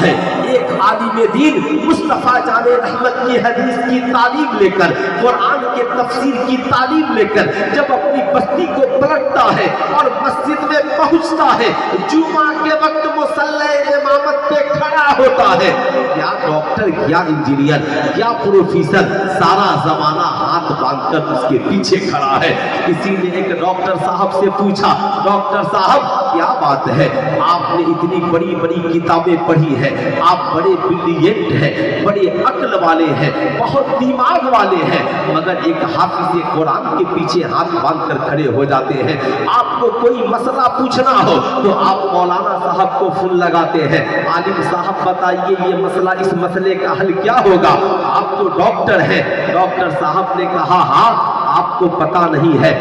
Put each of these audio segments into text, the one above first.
ہے ایک عالم دین مصطفیٰ جان رحمت کی حدیث کی تعلیم لے کر، قرآن کے تفسیر کی تعلیم لے کر جب اپنی بستی کو پلٹتا ہے اور مسجد میں پہنچتا ہے، جمعہ کے وقت مصلی امامت پہ کھڑا ہوتا ہے، کیا ڈاکٹر، کیا انجینئر، کیا پروفیسر، سارا زمانہ ہاتھ باندھ کر اس کے پیچھے کھڑا ہے۔ کسی نے ایک ڈاکٹر صاحب سے پوچھا، ڈاکٹر صاحب کیا بات ہے، آپ نے اتنی بڑی بڑی کتابیں پڑھی ہے، آپ بڑے بریلینٹ ہیں، بڑے عقل والے ہیں، بہت دماغ والے ہیں، مگر ایک حافظ قرآن کے پیچھے ہاتھ باندھ کر کھڑے ہو جاتے ہیں۔ آپ کو کوئی مسئلہ پوچھنا ہو تو آپ مولانا صاحب کو فون لگاتے ہیں، عالم صاحب بتائیے یہ مسئلہ، اس مسئلے کا حل کیا ہوگا؟ آپ تو ڈاکٹر ہیں۔ ڈاکٹر صاحب نے کہا ہاں آپ کو پتا نہیں ہے،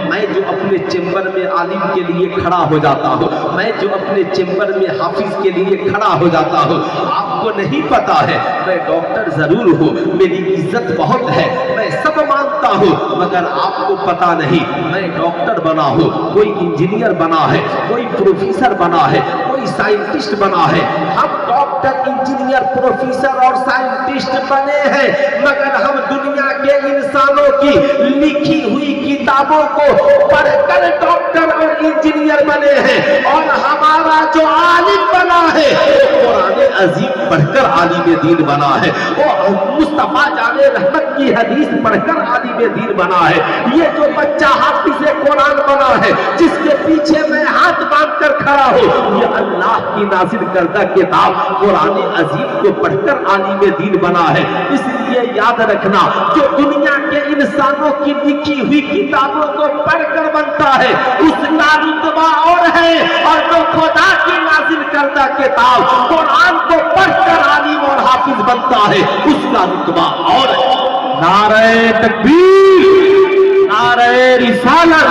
میں جو اپنے چیمبر میں عالم کے لیے کھڑا ہو جاتا ہوں، میں جو اپنے چیمبر میں حافظ کے لیے کھڑا ہو جاتا ہوں، آپ کو نہیں پتا ہے میں ڈاکٹر ضرور ہوں، میری عزت بہت ہے، میں سب مانتا ہوں، مگر آپ کو پتا نہیں میں ڈاکٹر بنا ہوں، کوئی انجینئر بنا ہے، کوئی پروفیسر بنا ہے، کوئی سائنٹسٹ بنا ہے۔ ہم ڈاکٹر، انجینئر، پروفیسر اور سائنٹسٹ بنے ہیں، مگر ہم دنیا کے انسانوں کی لکھی ہوئی کتابوں کو پڑھ کر ڈاکٹر اور انجینئر بنے ہیں، اور ہمارا جو عالم بنا ہے وہ قرآن عظیم پڑھ کر عالم دین بنا ہے، وہ مصطفیٰ جان رحمت کی حدیث پڑھ کر عالم دین بنا ہے۔ یہ جو بچہ حافظ قرآن بنا ہے، جس کے پیچھے میں ہاتھ باندھ کر کھڑا ہوں، یہ اللہ کی نازل کردہ کتاب قرآن عظیم کو پڑھ کر عالم دین بنا ہے۔ اس لیے یاد رکھنا، جو دنیا کے انسانوں کی لکھی ہوئی کتابوں کو پڑھ کر بنتا ہے اس کا رتبہ اور ہے، اور جو خدا کی نازل کردہ کتاب قرآن کو پڑھ کر عالم اور حافظ بنتا ہے اس کا رتبہ اور ہے۔ نعرہ تکبیر، نعرہ رسالت،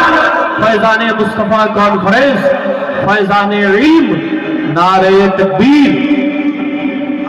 فیضان مصطفیٰ کانفرنس، فیضان علم، نعرہ تکبیر۔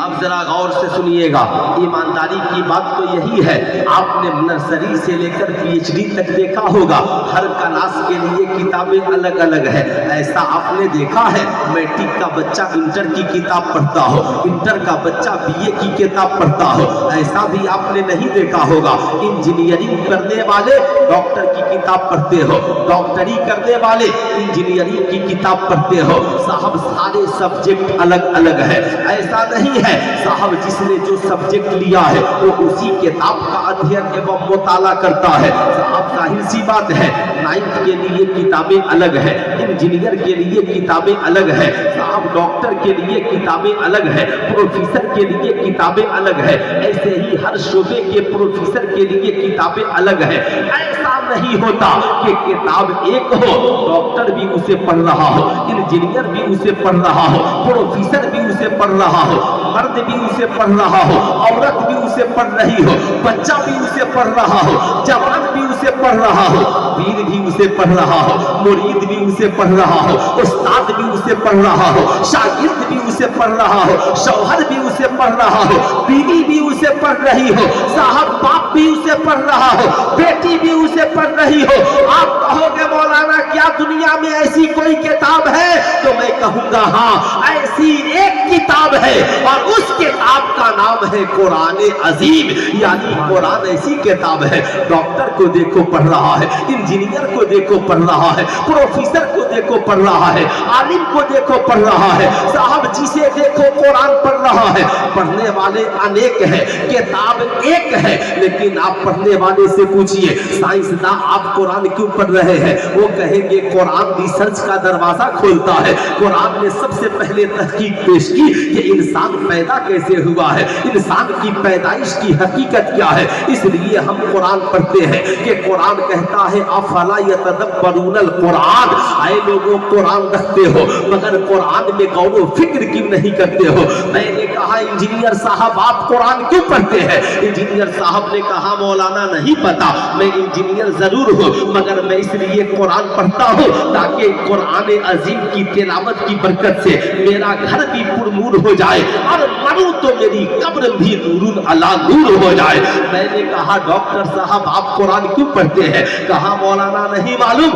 اب ذرا غور سے سنیے گا، ایمانداری کی بات تو یہی ہے، آپ نے نرسری سے لے کر پی ایچ ڈی تک دیکھا ہوگا، ہر کلاس کے لیے کتابیں الگ الگ ہیں۔ ایسا آپ نے دیکھا ہے میٹرک کا بچہ انٹر کی کتاب پڑھتا ہو، انٹر کا بچہ بی اے کی کتاب پڑھتا ہو؟ ایسا بھی آپ نے نہیں دیکھا ہوگا۔ انجینئرنگ کرنے والے ڈاکٹر کی کتاب پڑھتے ہو، ڈاکٹری کرنے والے انجینئرنگ کی کتاب پڑھتے ہو۔ صاحب سارے سبجیکٹ الگ الگ ہے، ایسا نہیں ہے صاحب جس نے جو سبجیکٹ لیا ہے وہ اسی کتاب کا ادھین ایوم مطالعہ کرتا ہے۔ صاحب ظاہر سی بات ہے، نائنتھ کے لیے کتابیں الگ ہیں، انجینئر کے لیے کتابیں الگ ہیں، صاحب ڈاکٹر کے لیے کتابیں الگ ہیں، پروفیسر کے لیے کتابیں الگ ہیں، ایسے ہی ہر شعبے کے پروفیسر کے لیے کتابیں الگ ہیں۔ ایسا نہیں ہوتا کہ کتاب ایک ہو، ڈاکٹر بھی اسے پڑھ رہا ہو، انجینئر بھی اسے پڑھ رہا ہو، پروفیسر بھی اسے پڑھ رہا ہو، مرد بھی اسے پڑھ رہا ہو، عورت بھی اسے پڑھ رہی ہو، بچہ بھی اسے پڑھ رہا ہو، جوان بھی اسے پڑھ رہا ہو، پیر بھی اسے پڑھ رہا ہو، مرید بھی اسے پڑھ رہا ہو، استاد بھی اسے پڑھ رہا ہو، شاگرد بھی اسے پڑھ رہا ہو، شوہر بھی اسے پڑھ رہا ہو، بیوی بھی اسے پڑھ رہی ہو، صاحب باپ بھی اسے پڑھ رہا ہو، بیٹی بھی اسے پڑھ رہی ہو۔ آپ کہو گے مولانا کیا دنیا میں ایسی کوئی کتاب ہے؟ تو میں کہوں گا ہاں، ایسی ایک کتاب ہے، اور اس کتاب کا نام ہے قرآن عظیم۔ یعنی قرآن ایسی کتاب ہے، ڈاکٹر کو دیکھو پڑھ رہا ہے، انجینئر کو دیکھو پڑھ رہا ہے، پروفیسر کو دیکھو پڑھ رہا ہے، عالم کو دیکھو پڑھ رہا ہے، صاحب جسے دیکھو قرآن پڑھ رہا ہے۔ پڑھنے والے انیک ہیں، کتاب ایک ہے، لیکن آپ پڑھنے والے سے پوچھئے سائنسداں آپ قرآن کیوں پڑھ رہے ہیں؟ وہ کہیں گے قرآن ریسرچ کا دروازہ کھولتا ہے، قرآن نے سب سے پہلے تحقیق پیش کی کہ انسان پیدا کیسے ہوا ہے، انسان کی پیدائش کی حقیقت کیا ہے۔ اس لیے ہم قرآن پڑھتے ہیں کہ قرآن کہتا ہے افلا یتدبرون القرآن، اے لوگوں قرآن رکھتے ہو مگر قرآن میں غور و فکر کیوں نہیں کرتے ہو؟ میں نے کہا कहा इंजीनियर साहब आप कुरान क्यों पढ़ते हैं? इंजीनियर साहब ने कहा मौलाना नहीं पता, मैं इंजीनियर जरूर हूँ मगर मैं इसलिए कुरान पढ़ता हूँ ताकि कुरान अजीम की तिलावत की बरकत से मेरा घर भी पुरनूर हो जाए और मरूं तो मेरी कब्र भी नूरुन अला नूर हो जाए। मैंने कहा डॉक्टर साहब आप कुरान क्यों पढ़ते हैं? कहा मौलाना नहीं मालूम,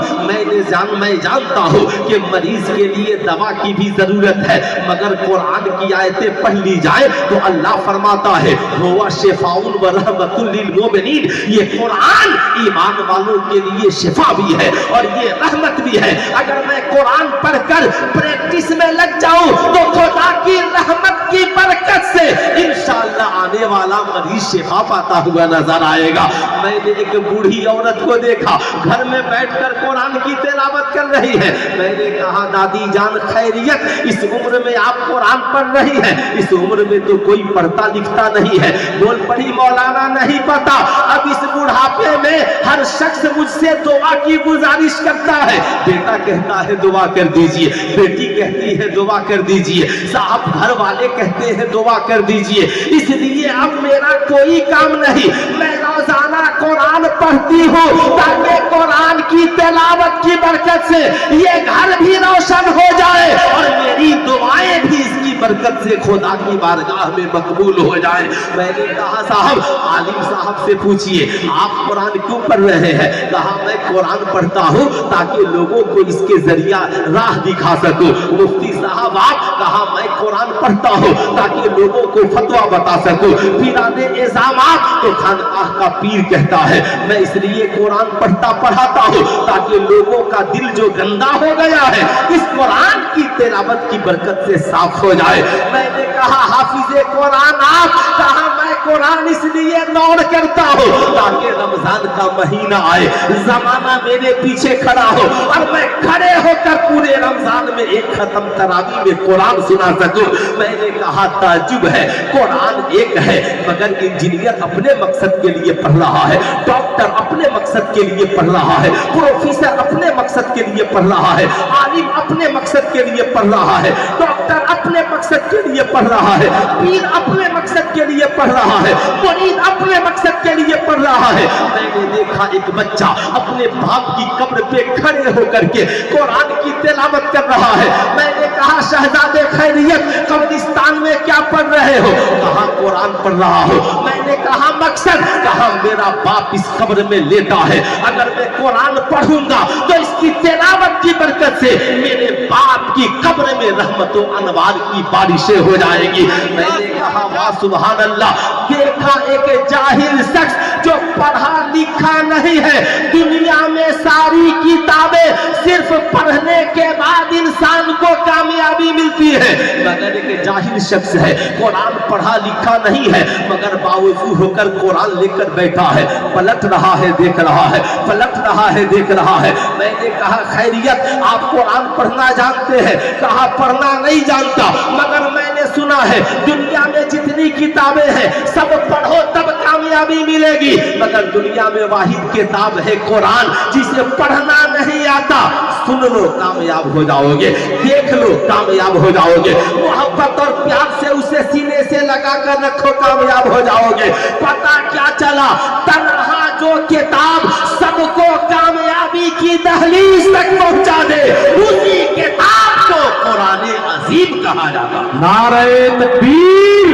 मैं जानता हूँ कि मरीज के लिए दवा की भी जरूरत है मगर कुरान की आयतें पढ़ ली जाए तो अल्लाह फरमाता है हुवा शिफाउन व रहमतुल लिल मोमिनीन, ये कुरान ईमान वालों के लिए शिफा भी है और ये रहमत भी है। अगर मैं कुरान पढ़कर प्रैक्टिस में लग जाऊं तो खुदा की रहमत की बरकत से इंशाअल्लाह आने वाला मरीज शिफा पाता हुआ नजर आएगा। मैंने एक बूढ़ी औरत को देखा घर में बैठकर कुरान की तिलावत कर रही है। मैंने कहा दादी जान खैरियत, इस उम्र में आप कुरान पढ़ रही है? इस उम्र में तो कोई पढ़ता लिखता नहीं है। बोल पड़ी मौलाना नहीं पता, अब इस बुढ़ापे में हर शख्स मुझसे दुआ की गुजारिश करता है। बेटा कहता है दुआ कर दीजिए, बेटी कहती है दुआ कर दीजिए, साहब घर वाले कहते हैं दुआ कर दीजिए। इसलिए अब मेरा कोई काम नहीं, मैं रोजाना कुरान पढ़ती हूँ ताकि कुरान की तिलावत की बरकत से ये घर भी रोशन हो जाए और मेरी दुआएं भी इसकी बरकत से खुदा की बारगाह में मकबूल हो जाए। मैंने कहा साहब आलिम साहब से पूछिए आप कुरान क्यों पढ़ रहे हैं? कहा मैं कुरान पढ़ता हूँ ताकि लोगों को इसके जरिया राह दिखा सकूं। मुफ्ती साहब आप? कहा मैं कुरान पढ़ता हूँ ताकि लोगों को फतवा बता सकूं। पीराने इज़ामात तो खानकाह का पीर कहता है मैं इसलिए कुरान पढ़ाता हूँ ताकि लोगों का दिल जो गंदा हो गया है इस कुरान की तिलावत की बरकत से साफ हो जाए। मैंने कहा हाफिज़े कुरान आप? कहा मैं कुरान इसलिए नौर करता हूँ ताकि रमजान का महीना आए, जमाना मेरे पीछे खड़ा हो और मैं खड़े होकर पूरे रमजान में एक खत्म तरावी में कुरान सुना सकूं। मैंने कहा ताज्जुब है, कुरान एक है मगर इंजीनियर अपने मकसद के लिए पढ़ रहा है, डॉक्टर अपने मकसद के लिए पढ़ रहा है, प्रोफेसर अपने मकसद के लिए पढ़ रहा है, आलिम अपने मकसद के लिए पढ़ रहा है, डॉक्टर अपने मकसद के लिए पढ़ रहा है, पीर अपने मकसद के लिए पढ़ रहा है, मुरीद अपने मकसद के लिए पढ़ रहा है। मैंने देखा एक बच्चा अपने बाप की कब्र पे खड़े होकर के कुरान की तिलावत कर रहा है। मैंने कहा शहजादे खैरियत कब्रिस्तान में क्या पढ़ रहे हो? कहा कुरान पढ़ रहा हो। मैंने कहा मकसद? कहा मेरा बाप इस कब्र में लेटा है, अगर मैं कुरान पढ़ूंगा तो इसकी तिलावत की बरकत से मेरे बाप की कब्र में रहमतों अनवार की बारिशें हो जाएगी। मैंने कहा वाह सुभान अल्लाह। देखा एक जाहिल शख्स जो पढ़ा लिखा नहीं है, दुनिया में सारी किताबें सिर्फ पढ़ने के बाद इंसान को कामयाबी मिलती है, मगर एक जाहिल शख्स है कुरान पढ़ा लिखा नहीं है मगर बावजूद होकर कुरान लेकर बैठा है, पलट रहा है देख रहा है, पलट रहा है देख रहा है। मैंने कहा खैरियत आप कुरान पढ़ना जानते हैं? कहा पढ़ना नहीं जानता मगर मैंने सुना है दुनिया में जितनी किताबें हैं सब पढ़ो तब कामयाबी मिलेगी, मगर दुनिया में वाहिद किताब है कुरान जिसे पढ़ना नहीं आता, सुन लो कामयाब हो जाओगे, देख लो कामयाब हो जाओगे, मोहब्बत और प्यार से उसे सीने से लगा कर रखो कामयाब हो जाओगे। पता क्या चला? तन्हा जो किताब सबको कामयाबी की दहलीज तक पहुंचा दे उसी किताब को कुरान अजीम कहा जाता। नारे तकबीर,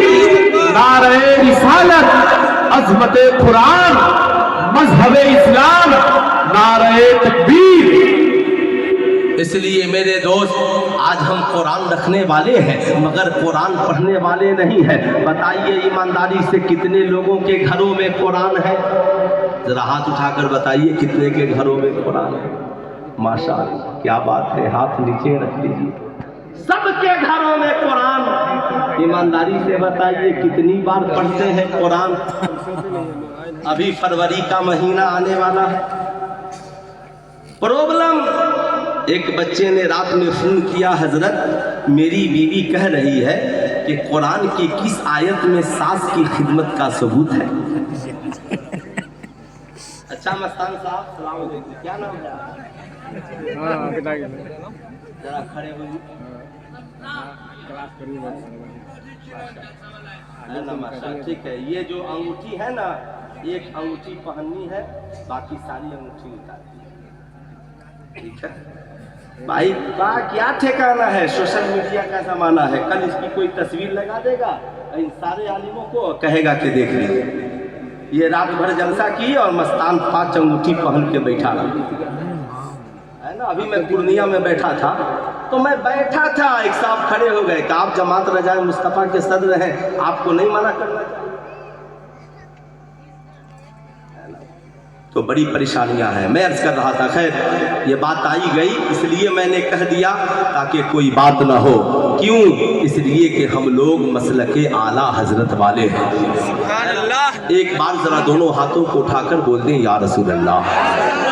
नारे रिसालत, अज़मत कुरान, मजहब इस्लाम, नारे तकबीर। इसलिए मेरे दोस्त आज हम कुरान रखने वाले हैं मगर कुरान पढ़ने वाले नहीं हैं। बताइए ईमानदारी से कितने लोगों के घरों में कुरान है? जरा हाथ उठाकर बताइए कितने के घरों में कुरान है? माशाअल्लाह क्या बात है, हाथ नीचे रख लीजिए। सबके घरों में कुरान। ईमानदारी से बताइए कितनी बार पढ़ते हैं कुरान? अभी फरवरी का महीना आने वाला है। प्रॉब्लम, एक बच्चे ने रात में फोन किया, हजरत मेरी बीवी कह रही है कि कुरान की किस आयत में सास की खिदमत का सबूत है? अच्छा मस्तान साहब सलाम अलैकुम, क्या नाम है आपका? जरा खड़े होइए। है ना माशा, ठीक है। ये जो अंगूठी है ना, एक अंगूठी पहननी है, बाकी सारी अंगूठी उतारनी है, ठीक है भाई। का क्या ठिकाना है, सोशल मीडिया का जमाना है, कल इसकी कोई तस्वीर लगा देगा इन सारे आलिमों को, कहेगा कि देख लीजिए ये रात भर जलसा की और मस्तान 5 अंगूठी पहन के बैठा रहा है ना। अभी मैं पूर्णिया में बैठा था तो मैं बैठा था, एक साहब खड़े हो गए कि आप जमात रजाए मुस्तफ़ा के सदर हैं, आपको नहीं मना करना चाहिए। तो बड़ी परेशानियां हैं। मैं अर्ज कर रहा था, खैर ये बात आई गई इसलिए मैंने कह दिया ताकि कोई बात ना हो। क्यों? इसलिए कि हम लोग मसलके आला हजरत वाले हैं। एक बार जरा दोनों हाथों को उठाकर बोल दें या रसूल अल्लाह,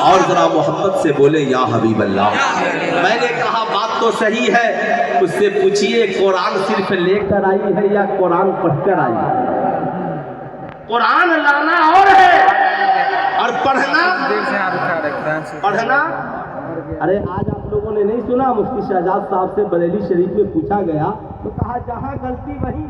और जरा मोहब्बत से बोले या हबीब अल्लाह। मैंने कहा बात तो सही है, उससे पूछिए कुरान सिर्फ लेकर आई है या कुरान पढ़कर आई है? कुरान लाना और है और पढ़ना। अरे आज आप लोगों ने नहीं सुना, मुफ्ती शहजाद साहब से बरेली शरीफ में पूछा गया तो कहा जहां गलती वही